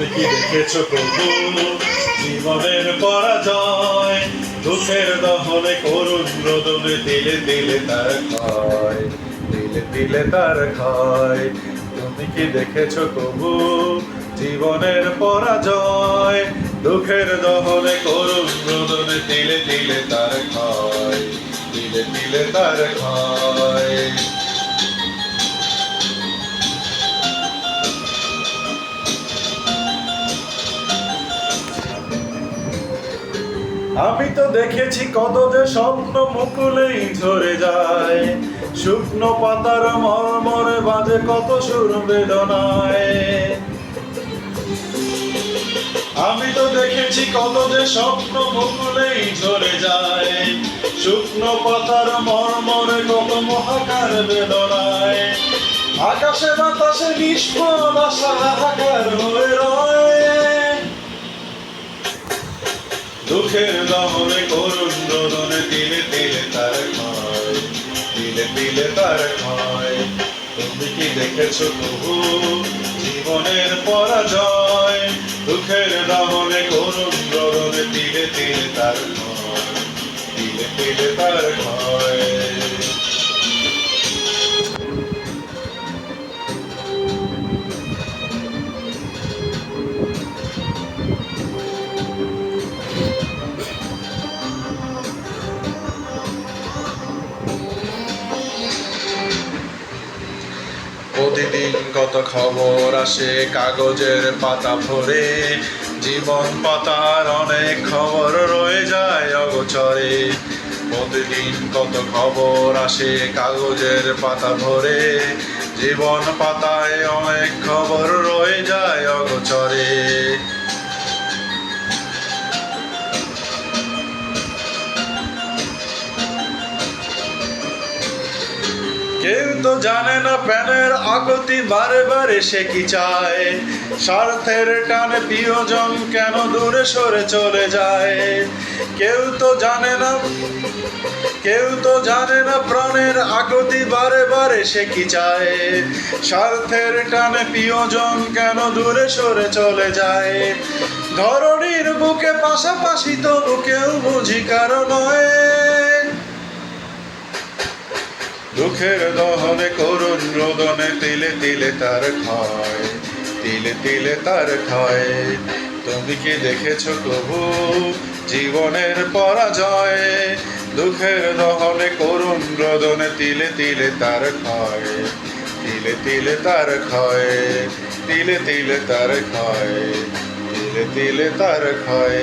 তুমি কি দেখেছো প্রভু জীবনের পরাজয়, দুঃখের দহনে করুণ রোদনে তিলে তিলে তার ক্ষয়, তিলে তিলে তার ক্ষয়। তুমি কি দেখেছো প্রভু জীবনের পরাজয়, দুঃখের দহনে করুণ রোদনে তিলে তিলে তার ক্ষয়, তিলে তিলে তার ক্ষয়। আমি তো দেখেছি কত যে স্বপ্ন মুকুলেই ঝরে যায়, শুকনো পাতার মর্মরে বাজে কত সুর বেদনায়। আমি তো দেখেছি কত যে স্বপ্ন মুকুলেই ঝরে যায়, শুকনো পাতার মর্মরে কত মহাকার বেদনায়। আকাশে বাতাসে নিষ্ফল আশা হাহাকার হয়ে রয়, দুঃখের দহনে করুণ রোদনে তিলে তিলে তার ক্ষয়, তিলে তিলে তার ক্ষয়। তুমি কি দেখেছো প্রভু জীবনের পরাজয়, দুঃখের দহনে করুণ রোদনে তিলে তিলে তার ক্ষয়, তিলে তিলে তার ক্ষয়। প্রতিদিন কত খবর আসে কাগজের পাতা ভরে, জীবন পাতার অনেক খবর রয়ে যায় অগোচরে। প্রতিদিন কত খবর আসে কাগজের পাতা ভরে, জীবন পাতায় অনেক খবর রয়ে যায় অগোচরে। কেউ তো জানে না প্রাণের আগতি বারে বারে সে কি চায়, স্বার্থের টানে প্রিয়জন কেন দূরে সরে চলে যায়। কেউ তো জানে না, কেউ তো জানে না প্রাণের আগতি বারে বারে সে কি চায়, স্বার্থের টানে প্রিয়জন কেন দূরে সরে চলে যায়। ধরণীর বুকে পাশাপাশি তবু কেউ বুঝি কারো নয়, দুঃখের দহনে করুণ রোদনে তিলে তিলে তার ক্ষয়, তিলে তিলে তার ক্ষয়। তুমি কি দেখেছো প্রভু জীবনের পরাজয়, দুঃখের দহনে করুণ রোদনে তিলে তিলে তার ক্ষয়, তিলে তিলে তার ক্ষয়, তিলে তিলে তার ক্ষয়, তিলে তিলে তার ক্ষয়।